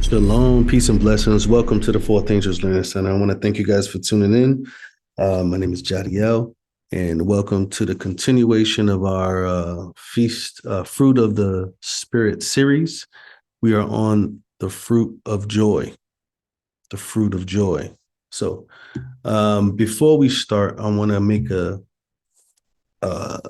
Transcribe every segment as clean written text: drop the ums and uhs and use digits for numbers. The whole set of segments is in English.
Shalom, peace and blessings. Welcome to the Fourth Angels Learning Center. I want to thank you guys for tuning in. My name is Jadiel, and welcome to the continuation of our Feast, Fruit of the Spirit series. We are on the fruit of joy, the fruit of joy. So before we start, I want to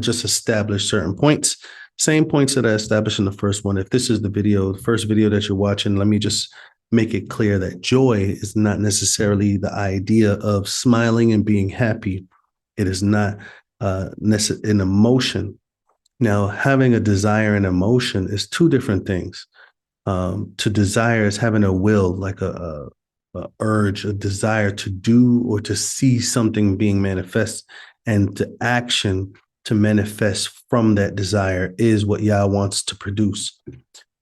just establish certain points. Same points that I established in the first one. If this is the first video that you're watching, let me just make it clear that joy is not necessarily the idea of smiling and being happy. It is not an emotion. Now, having a desire and emotion is two different things. To desire is having a will, like a urge, a desire to do or to see something being manifest, and to action to manifest from that desire is what Yah wants to produce.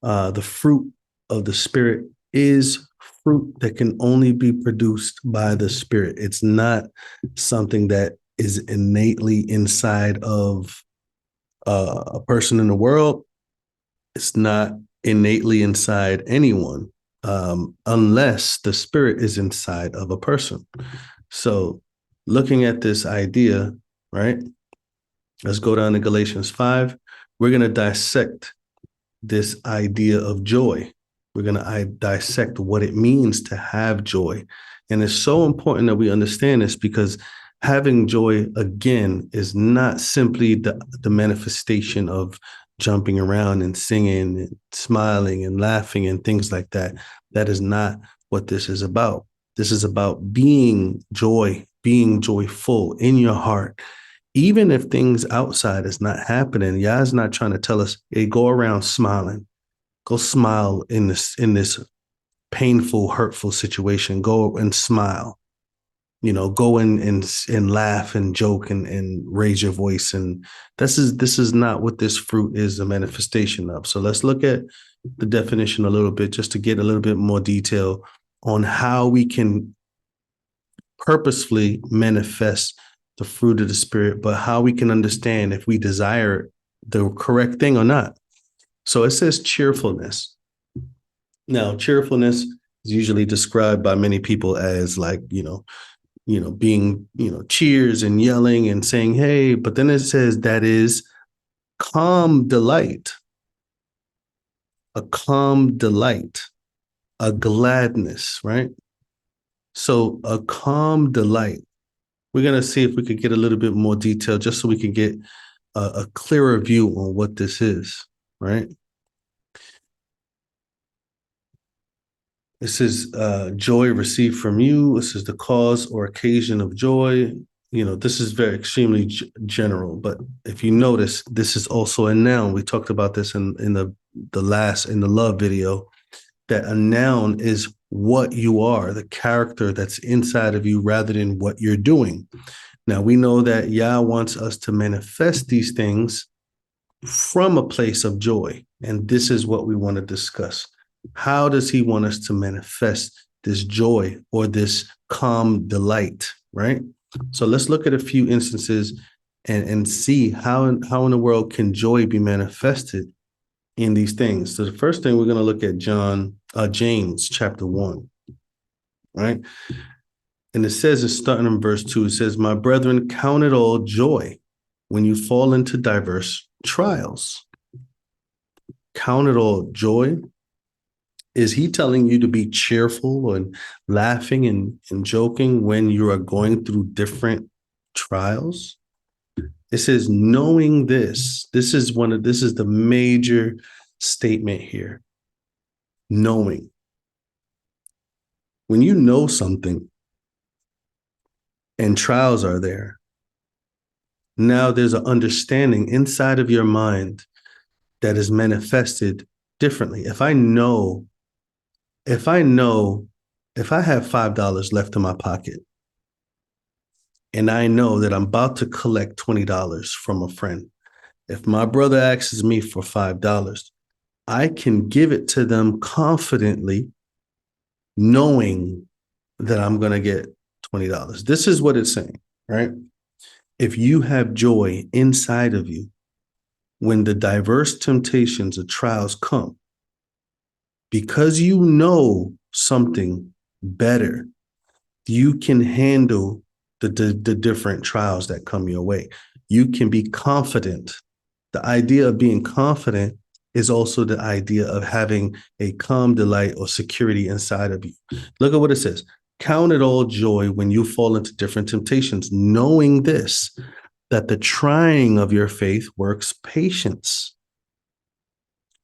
The fruit of the Spirit is fruit that can only be produced by the Spirit. It's not something that is innately inside of a person in the world. It's not innately inside anyone, unless the Spirit is inside of a person. So looking at this idea, right? Let's go down to Galatians 5. We're going to dissect this idea of joy. We're going to dissect what it means to have joy. And it's so important that we understand this, because having joy, again, is not simply the manifestation of jumping around and singing and smiling and laughing and things like that. That is not what this is about. This is about being joyful in your heart. Even if things outside is not happening, Yah's not trying to tell us, hey, go around smiling. Go smile in this painful, hurtful situation. Go and smile. Go and laugh and joke and raise your voice. And this is not what this fruit is a manifestation of. So let's look at the definition a little bit, just to get a little bit more detail on how we can purposefully manifest the fruit of the Spirit, but how we can understand if we desire the correct thing or not. So it says cheerfulness. Now, cheerfulness is usually described by many people as like, being, cheers and yelling and saying, hey, but then it says that is calm delight, a calm delight, a gladness, right? So a calm delight. We're going to see if we could get a little bit more detail, just so we can get a clearer view on what this is, right? It says joy received from you. This is the cause or occasion of joy. This is very extremely general, but if you notice, this is also a noun. We talked about this in the love video, that a noun is what you are, the character that's inside of you, rather than what you're doing. Now, we know that Yah wants us to manifest these things from a place of joy. And this is what we want to discuss. How does he want us to manifest this joy or this calm delight, right? So let's look at a few instances and see how in the world can joy be manifested in these things. So the first thing, we're going to look at James chapter 1, right? And it says, it's starting in verse 2, it says, my brethren, count it all joy when you fall into diverse trials. Count it all joy. Is he telling you to be cheerful and laughing and joking when you are going through different trials? It says, knowing this is the major statement here. Knowing. When you know something and trials are there, now there's an understanding inside of your mind that is manifested differently. If I have $5 left in my pocket and I know that I'm about to collect $20 from a friend, if my brother asks me for $5, I can give it to them confidently, knowing that I'm going to get $20. This is what it's saying, right? If you have joy inside of you, when the diverse temptations or trials come, because you know something better, you can handle the different trials that come your way. You can be confident. The idea of being confident is also the idea of having a calm delight or security inside of you. Look at what it says. Count it all joy when you fall into different temptations, knowing this, that the trying of your faith works patience.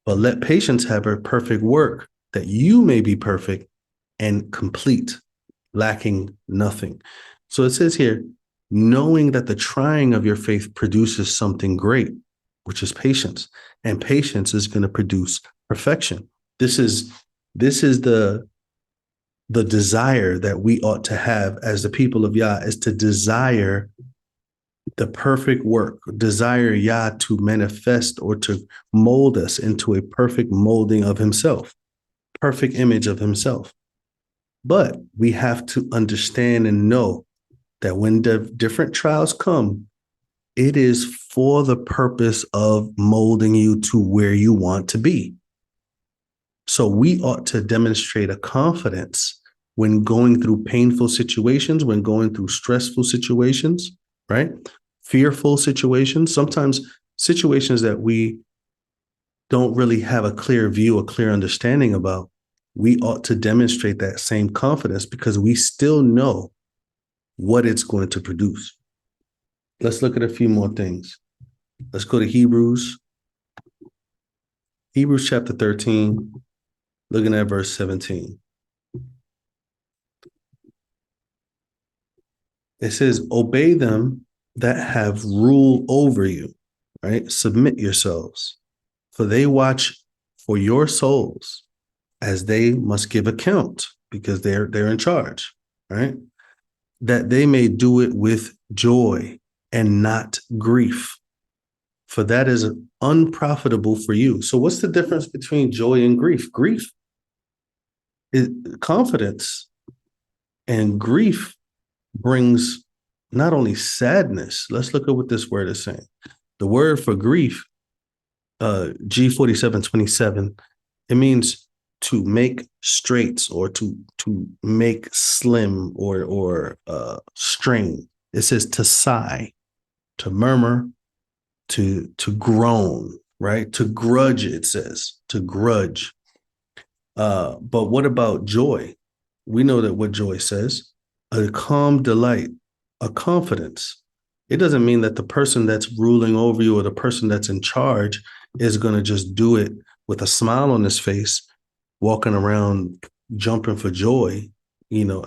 But let patience have her perfect work, that you may be perfect and complete, lacking nothing. So it says here, knowing that the trying of your faith produces something great, which is patience, and patience is going to produce perfection. This is the desire that we ought to have as the people of Yah, is to desire the perfect work, desire Yah to manifest or to mold us into a perfect molding of himself, perfect image of himself. But we have to understand and know that when the different trials come, it is for the purpose of molding you to where you want to be. So we ought to demonstrate a confidence when going through painful situations, when going through stressful situations, right? Fearful situations, sometimes situations that we don't really have a clear view, a clear understanding about. We ought to demonstrate that same confidence because we still know what it's going to produce. Let's look at a few more things. Let's go to Hebrews chapter 13, looking at verse 17. It says, obey them that have rule over you, right? Submit yourselves, for they watch for your souls, as they must give account, because they're in charge, right? That they may do it with joy and not grief, for that is unprofitable for you. So what's the difference between joy and grief? Grief is confidence, and grief brings not only sadness. Let's look at what this word is saying. The word for grief, G4727, it means to make straight or to make slim or strain. It says to sigh, to murmur, to groan, right? To grudge, it says, to grudge. But what about joy? We know that what joy says, a calm delight, a confidence. It doesn't mean that the person that's ruling over you or the person that's in charge is going to just do it with a smile on his face, walking around jumping for joy,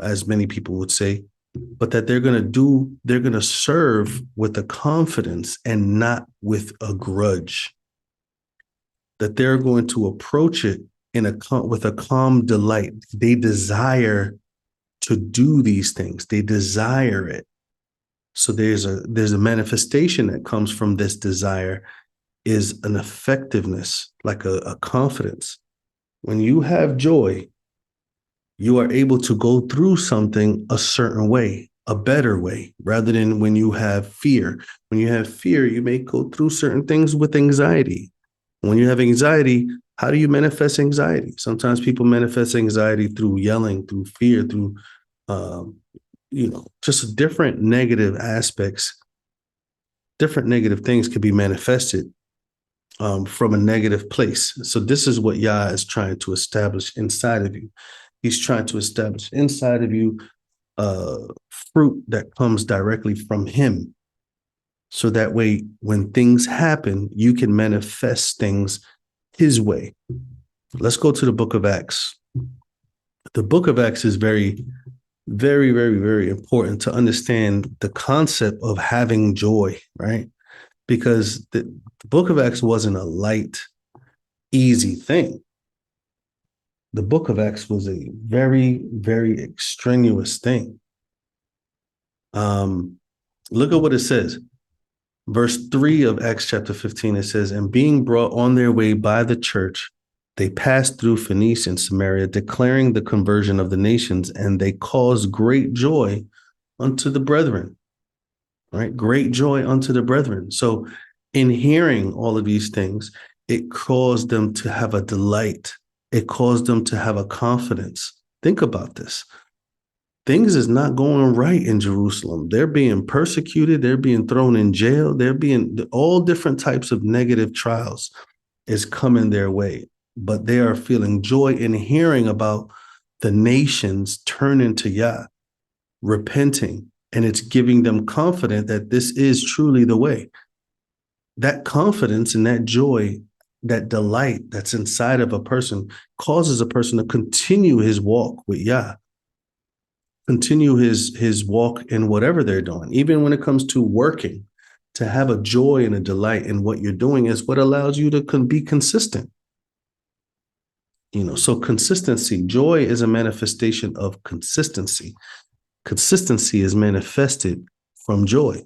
as many people would say, but that they're going to serve with a confidence and not with a grudge, that they're going to approach it with a calm delight. They desire to do these things. They desire it. So there's a manifestation that comes from this desire, is an effectiveness, like a confidence. When you have joy, you are able to go through something a certain way, a better way, rather than when you have fear. When you have fear, you may go through certain things with anxiety. When you have anxiety, how do you manifest anxiety? Sometimes people manifest anxiety through yelling, through fear, through just different negative aspects. Different negative things could be manifested from a negative place. So this is what Yah is trying to establish inside of you. He's trying to establish inside of you fruit that comes directly from him. So that way, when things happen, you can manifest things his way. Let's go to the book of Acts. The book of Acts is very, very, very, very important to understand the concept of having joy, right? Because the book of Acts wasn't a light, easy thing. The book of Acts was a very, very extraneous thing. Look at what it says. Verse 3 of Acts chapter 15, it says, and being brought on their way by the church, they passed through Phoenicia and Samaria, declaring the conversion of the nations, and they caused great joy unto the brethren, right? Great joy unto the brethren. So in hearing all of these things, it caused them to have a delight It caused them to have a confidence. Think about this. Things is not going right in Jerusalem. They're being persecuted. They're being thrown in jail. They're being all different types of negative trials is coming their way. But they are feeling joy in hearing about the nations turning to Yah, repenting, and it's giving them confidence that this is truly the way. That confidence and that joy, that delight that's inside of a person causes a person to continue his walk with Yah, continue his walk in whatever they're doing, even when it comes to working. To have a joy and a delight in what you're doing is what allows you to be consistent. So consistency, joy is a manifestation of consistency. Consistency is manifested from joy.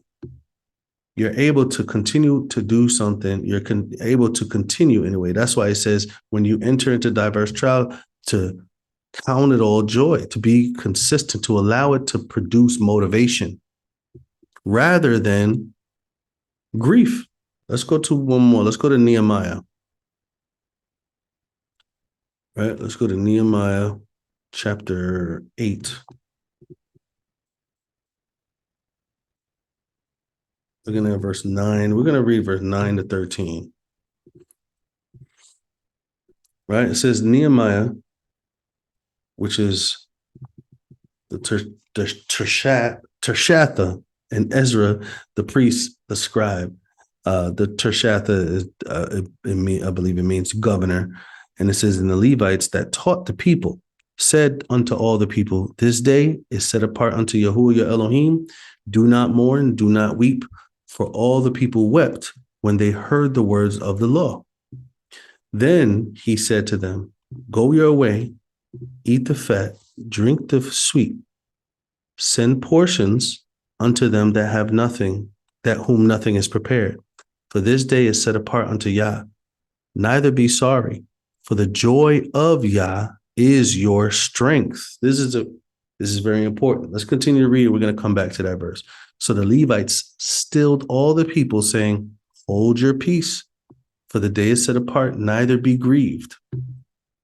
You're able to continue to do something. You're able to continue anyway. That's why it says when you enter into diverse trial, to count it all joy, to be consistent, to allow it to produce motivation rather than grief. Let's go to one more. Let's go to Nehemiah. Right? Let's go to Nehemiah chapter 8. Looking at verse 9. We're going to read verse 9 to 13. Right? It says Nehemiah, which is the Tershatha, and Ezra, the priest, the scribe. The Tershatha is, I believe it means governor. And it says, and the Levites that taught the people said unto all the people, this day is set apart unto Yahuwah your Elohim. Do not mourn, do not weep, for all the people wept when they heard the words of the law. Then he said to them, go your way, eat the fat, drink the sweet, send portions unto them that have nothing, that whom nothing is prepared. For this day is set apart unto Yah. Neither be sorry, for the joy of Yah is your strength. This is very important. Let's continue to read. We're going to come back to that verse. So the Levites stilled all the people, saying, hold your peace, for the day is set apart, neither be grieved.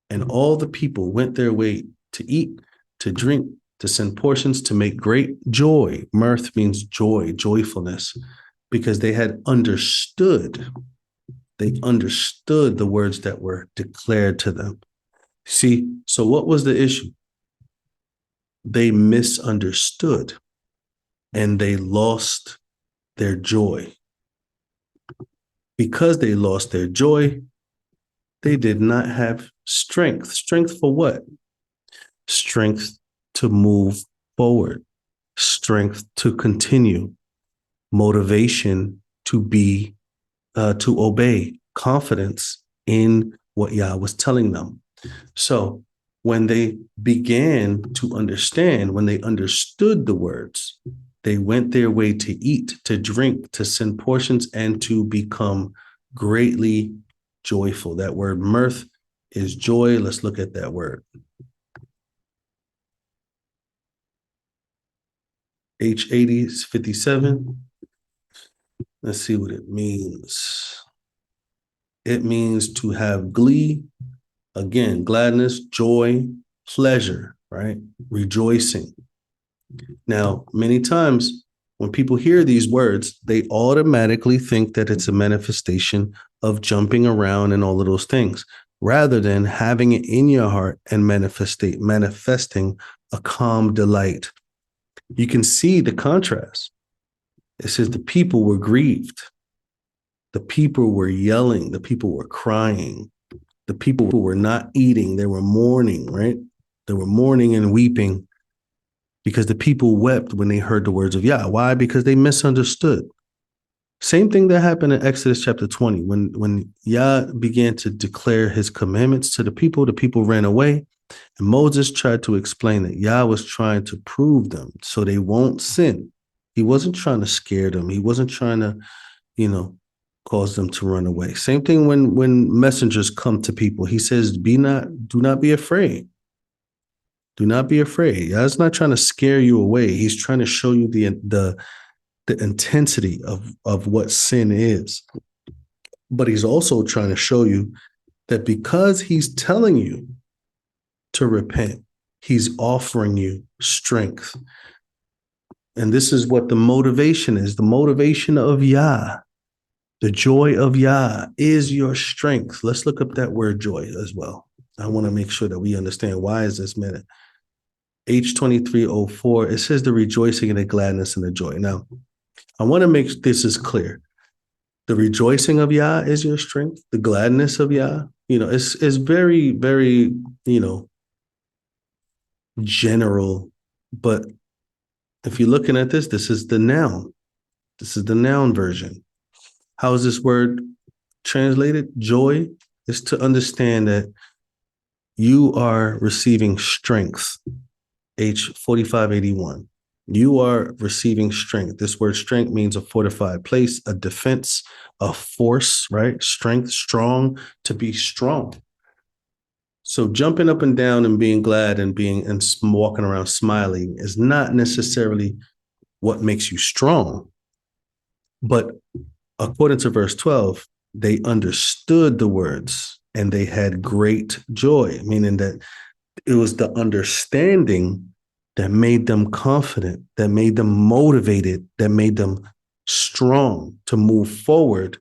And all the people went their way to eat, to drink, to send portions, to make great joy. Mirth means joy, joyfulness, because they had understood. They understood the words that were declared to them. See, so what was the issue? They misunderstood and they lost their joy. Because they lost their joy, they did not have strength. Strength for what? Strength to move forward, strength to continue, motivation to be, to obey, confidence in what Yah was telling them. So when they began to understand, when they understood the words, they went their way to eat, to drink, to send portions, and to become greatly joyful. That word mirth is joy. Let's look at that word. H80 is 57. Let's see what it means. It means to have glee. Again, gladness, joy, pleasure, right? Rejoicing. Now, many times when people hear these words, they automatically think that it's a manifestation of jumping around and all of those things, rather than having it in your heart and manifesting a calm delight. You can see the contrast. It says the people were grieved. The people were yelling. The people were crying. The people were not eating. They were mourning, right? They were mourning and weeping because the people wept when they heard the words of Yah. Why? Because they misunderstood. Same thing that happened in Exodus chapter 20. When Yah began to declare his commandments to the people ran away. And Moses tried to explain that Yah was trying to prove them so they won't sin. He wasn't trying to scare them. He wasn't trying to, cause them to run away. Same thing when messengers come to people. He says, do not be afraid. Do not be afraid. Yah's not trying to scare you away. He's trying to show you the intensity of what sin is. But he's also trying to show you that because he's telling you to repent, he's offering you strength. And this is what the motivation is. The motivation of Yah, the joy of Yah is your strength. Let's look up that word joy as well. I want to make sure that we understand why is this minute. H2304, it says the rejoicing and the gladness and the joy. Now, I want to make this is clear. The rejoicing of Yah is your strength. The gladness of Yah, it's very, very, general. But if you're looking at this, this is the noun. This is the noun version. How is this word translated? Joy is to understand that you are receiving strength. H4581. You are receiving strength. This word strength means a fortified place, a defense, a force, right? Strength, strong, to be strong. So jumping up and down and being glad and walking around smiling is not necessarily what makes you strong. But according to verse 12, they understood the words and they had great joy, meaning that it was the understanding that made them confident, that made them motivated, that made them strong to move forward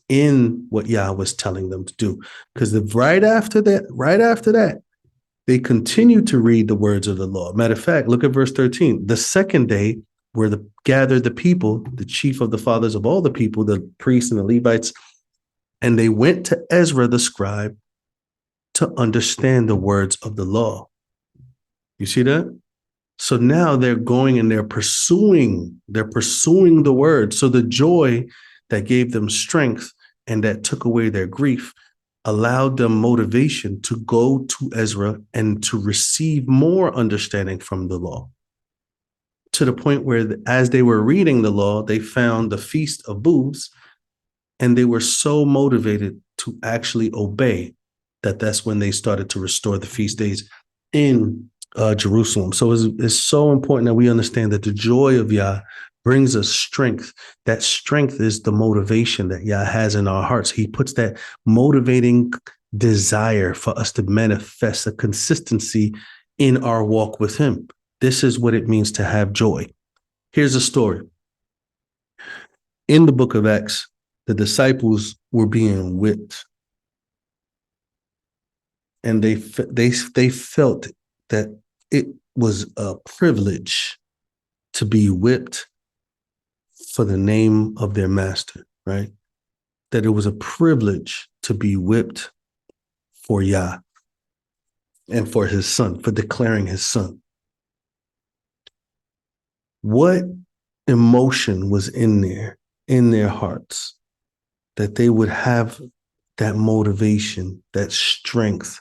in what Yah was telling them to do. Because right after that, they continued to read the words of the law. Matter of fact, look at verse 13. The second day, where gathered the people, the chief of the fathers of all the people, the priests and the Levites, and they went to Ezra the scribe to understand the words of the law. You see that? So now they're going and they're pursuing the word. So the joy that gave them strength and that took away their grief allowed them motivation to go to Ezra and to receive more understanding from the law. To the point where as they were reading the law, they found the Feast of Booths, and they were so motivated to actually obey that's when they started to restore the feast days in Jerusalem. So it's so important that we understand that the joy of Yah brings us strength. That strength is the motivation that Yah has in our hearts. He puts that motivating desire for us to manifest a consistency in our walk with him. This is what it means to have joy. Here's a story. In the book of Acts, the disciples were being whipped, and they felt that it was a privilege to be whipped for the name of their master, right? That it was a privilege to be whipped for Yah and for his son, for declaring his son. What emotion was in their hearts that they would have that motivation, that strength,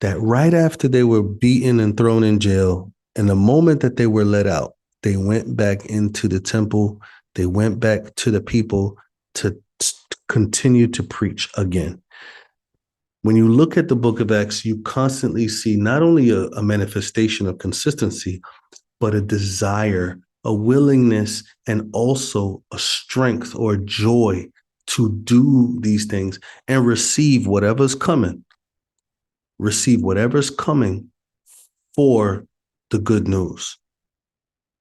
that right after they were beaten and thrown in jail, and the moment that they were let out, they went back into the temple, they went back to the people to continue to preach again. When you look at the book of Acts, you constantly see not only a manifestation of consistency, but a desire, a willingness, and also a strength or joy to do these things and receive whatever's coming. Receive whatever's coming for the good news.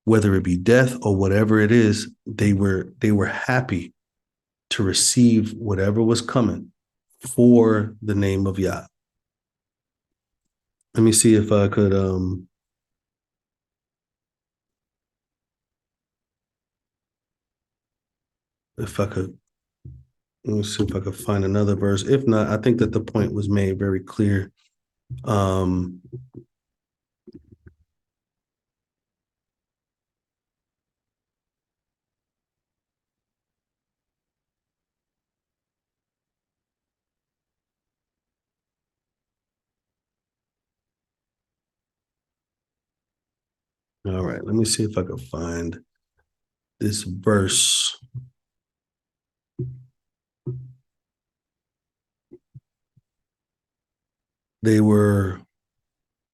Whether it be death or whatever it is, they were happy to receive whatever was coming for the name of Yah. Let me see if I could let me see if I could find another verse. If not, I think that the point was made very clear. All right, let me see if I can find this verse. They were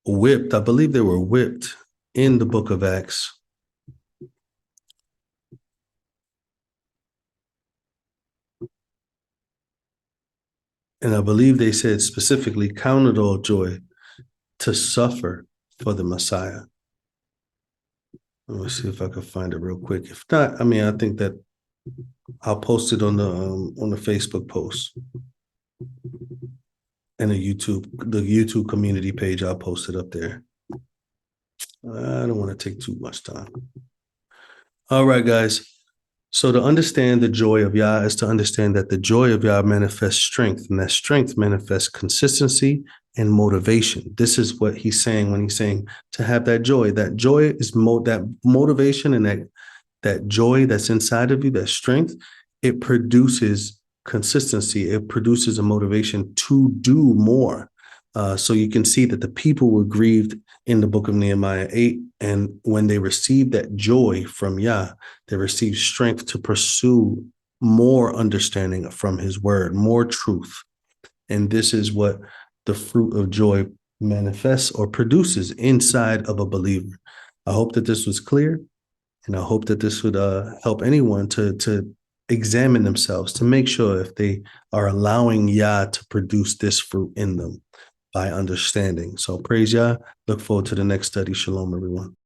whipped. I believe they were whipped in the book of Acts. And I believe they said specifically, count it all joy to suffer for the Messiah. Let me see if I can find it real quick. If not, I mean, I think that I'll post it on the Facebook post and the YouTube community page. I'll post it up there. I don't want to take too much time. All right, guys. So to understand the joy of Yah is to understand that the joy of Yah manifests strength, and that strength manifests consistency and motivation. This is what he's saying when he's saying to have that joy. That joy is that motivation, and that joy that's inside of you, that strength, it produces consistency. It produces a motivation to do more. So you can see that the people were grieved in the book of Nehemiah 8. And when they received that joy from Yah, they received strength to pursue more understanding from his word, more truth. And this is what the fruit of joy manifests or produces inside of a believer. I hope that this was clear. And I hope that this would help anyone to examine themselves, to make sure if they are allowing Yah to produce this fruit in them by understanding. So praise Yah. Look forward to the next study. Shalom, everyone.